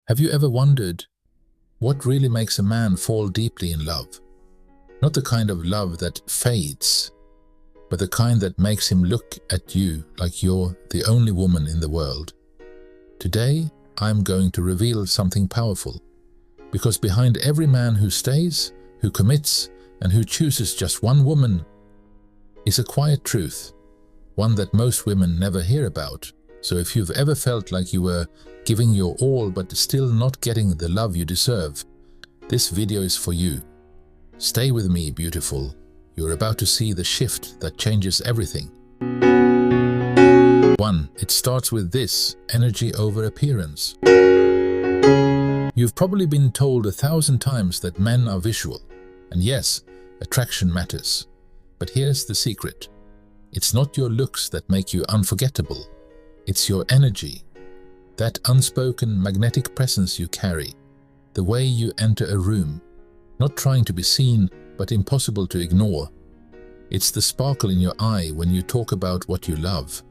Have you ever wondered what really makes a man fall deeply in love? Not the kind of love that fades, but the kind that makes him look at you like you're the only woman in the world. Today, I'm going to reveal something powerful, because behind every man who stays, who commits, and who chooses just one woman is a quiet truth, one that most women never hear about. So if you've ever felt like you were giving your all but still not getting the love you deserve, this video is for you. Stay with me, beautiful. You're about to see the shift that changes everything. 1. It starts with this: energy over appearance. You've probably been told 1,000 times that men are visual. And yes, attraction matters. But here's the secret. It's not your looks that make you unforgettable. It's your energy. That unspoken magnetic presence you carry. The way you enter a room. Not trying to be seen, but impossible to ignore. It's the sparkle in your eye when you talk about what you love.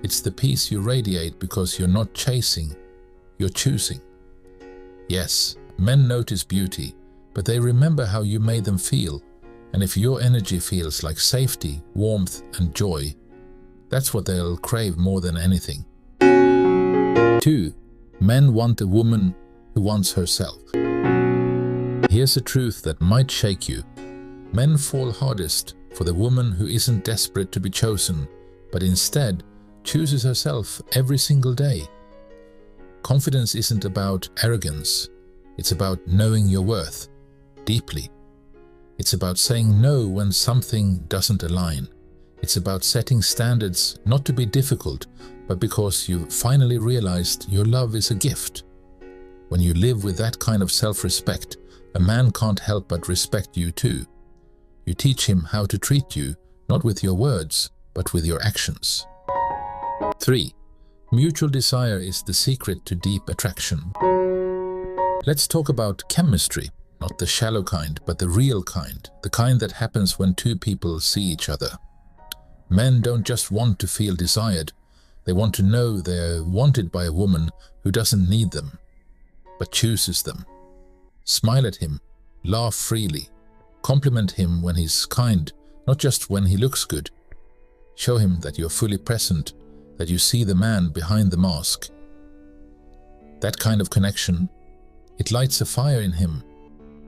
It's the peace you radiate because you're not chasing, you're choosing. Yes, men notice beauty, but they remember how you made them feel. And if your energy feels like safety, warmth, and joy, that's what they'll crave more than anything. 2. Men want a woman who wants herself. Here's a truth that might shake you. Men fall hardest for the woman who isn't desperate to be chosen, but instead chooses herself every single day. Confidence isn't about arrogance. It's about knowing your worth deeply. It's about saying no when something doesn't align. It's about setting standards not to be difficult, but because you finally realized your love is a gift. When you live with that kind of self-respect, a man can't help but respect you too. You teach him how to treat you, not with your words, but with your actions. 3. Mutual desire is the secret to deep attraction. Let's talk about chemistry, not the shallow kind, but the real kind, the kind that happens when two people see each other. Men don't just want to feel desired, they want to know they're wanted by a woman who doesn't need them, but chooses them. Smile at him, laugh freely, compliment him when he's kind, not just when he looks good. Show him that you're fully present, that you see the man behind the mask. That kind of connection, it lights a fire in him,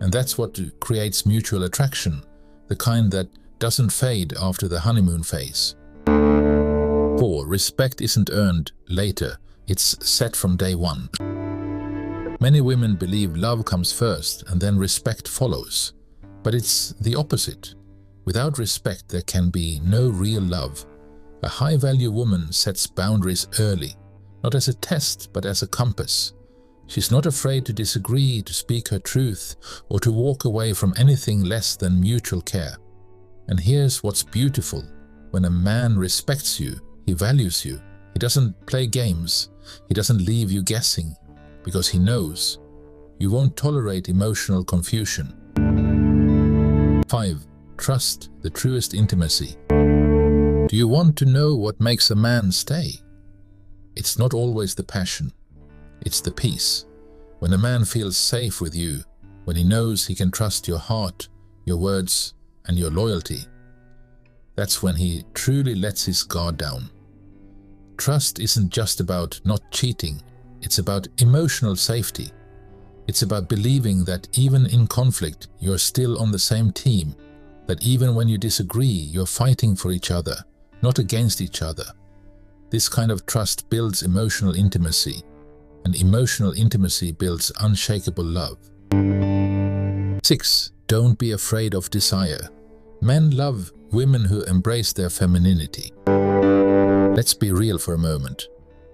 and that's what creates mutual attraction, the kind that doesn't fade after the honeymoon phase. 4. Respect isn't earned later, it's set from day one. Many women believe love comes first and then respect follows, but it's the opposite. Without respect, there can be no real love. A high-value woman sets boundaries early, not as a test, but as a compass. She's not afraid to disagree, to speak her truth, or to walk away from anything less than mutual care. And here's what's beautiful. When a man respects you, he values you. He doesn't play games. He doesn't leave you guessing, because he knows you won't tolerate emotional confusion. 5. Trust, the truest intimacy. Do you want to know what makes a man stay? It's not always the passion. It's the peace. When a man feels safe with you, when he knows he can trust your heart, your words, and your loyalty, that's when he truly lets his guard down. Trust isn't just about not cheating. It's about emotional safety. It's about believing that even in conflict, you're still on the same team, that even when you disagree, you're fighting for each other, not against each other. This kind of trust builds emotional intimacy, and emotional intimacy builds unshakable love. 6. Don't be afraid of desire. Men love women who embrace their femininity. Let's be real for a moment.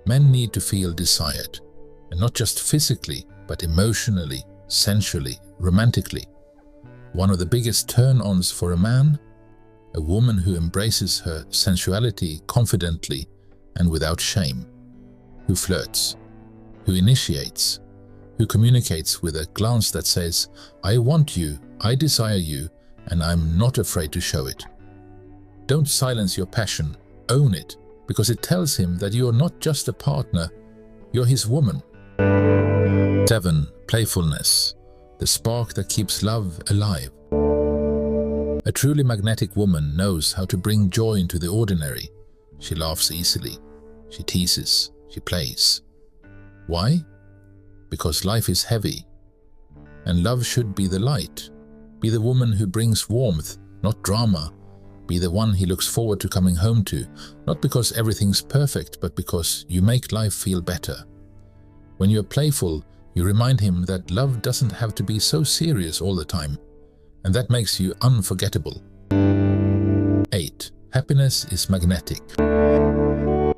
Men need to feel desired, and not just physically, but emotionally, sensually, romantically. One of the biggest turn-ons for a man? A woman who embraces her sensuality confidently and without shame, who flirts, who initiates, who communicates with a glance that says, "I want you, I desire you, and I'm not afraid to show it." Don't silence your passion, own it, because it tells him that you're not just a partner, you're his woman. 7. Playfulness, the spark that keeps love alive. A truly magnetic woman knows how to bring joy into the ordinary. She laughs easily. She teases. She plays. Why? Because life is heavy, and love should be the light. Be the woman who brings warmth, not drama. Be the one he looks forward to coming home to, not because everything's perfect, but because you make life feel better. When you're playful, you remind him that love doesn't have to be so serious all the time, and that makes you unforgettable. 8. Happiness is magnetic.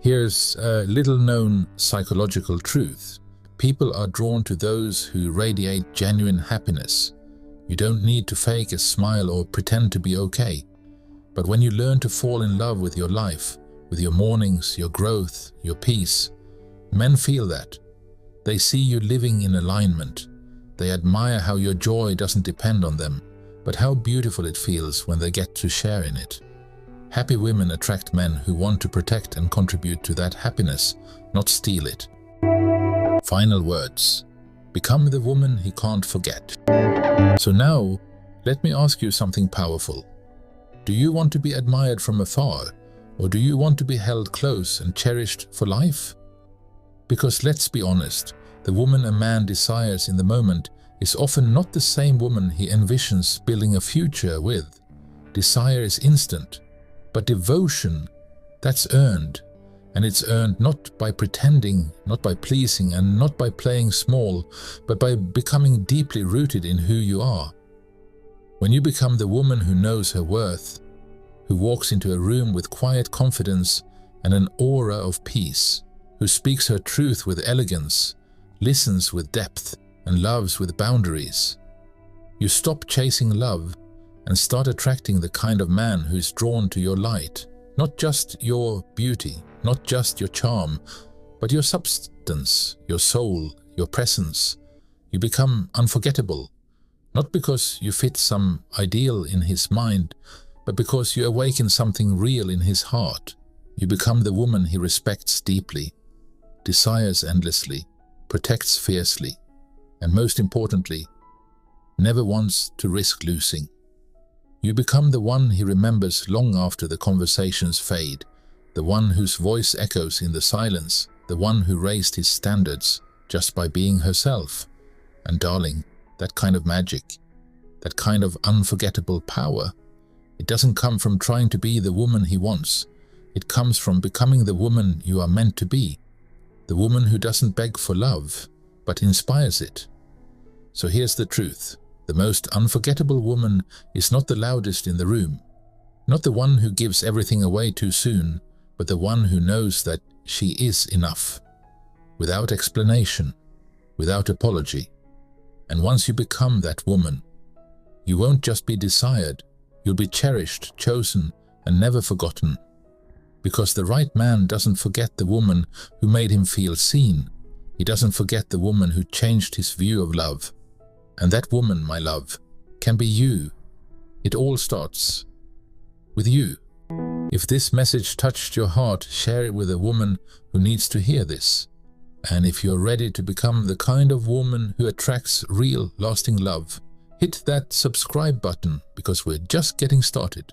Here's a little-known psychological truth. People are drawn to those who radiate genuine happiness. You don't need to fake a smile or pretend to be okay. But when you learn to fall in love with your life, with your mornings, your growth, your peace, men feel that. They see you living in alignment. They admire how your joy doesn't depend on them, but how beautiful it feels when they get to share in it. Happy women attract men who want to protect and contribute to that happiness, not steal it. Final words. Become the woman he can't forget. So now, let me ask you something powerful. Do you want to be admired from afar, or do you want to be held close and cherished for life? Because let's be honest, the woman a man desires in the moment is often not the same woman he envisions building a future with. Desire is instant, but devotion, that's earned. And it's earned not by pretending, not by pleasing, and not by playing small, but by becoming deeply rooted in who you are. When you become the woman who knows her worth, who walks into a room with quiet confidence and an aura of peace, who speaks her truth with elegance, listens with depth, and loves with boundaries, you stop chasing love and start attracting the kind of man who is drawn to your light, not just your beauty, not just your charm, but your substance, your soul, your presence. You become unforgettable, not because you fit some ideal in his mind, but because you awaken something real in his heart. You become the woman he respects deeply, desires endlessly, protects fiercely, and most importantly, never wants to risk losing. You become the one he remembers long after the conversations fade, the one whose voice echoes in the silence, the one who raised his standards just by being herself. And darling, that kind of magic, that kind of unforgettable power, it doesn't come from trying to be the woman he wants. It comes from becoming the woman you are meant to be, the woman who doesn't beg for love, but inspires it. So here's the truth. The most unforgettable woman is not the loudest in the room, not the one who gives everything away too soon, but the one who knows that she is enough, without explanation, without apology. And once you become that woman, you won't just be desired, you'll be cherished, chosen, and never forgotten. Because the right man doesn't forget the woman who made him feel seen. He doesn't forget the woman who changed his view of love. And that woman, my love, can be you. It all starts with you. If this message touched your heart, share it with a woman who needs to hear this. And if you're ready to become the kind of woman who attracts real, lasting love, hit that subscribe button because we're just getting started.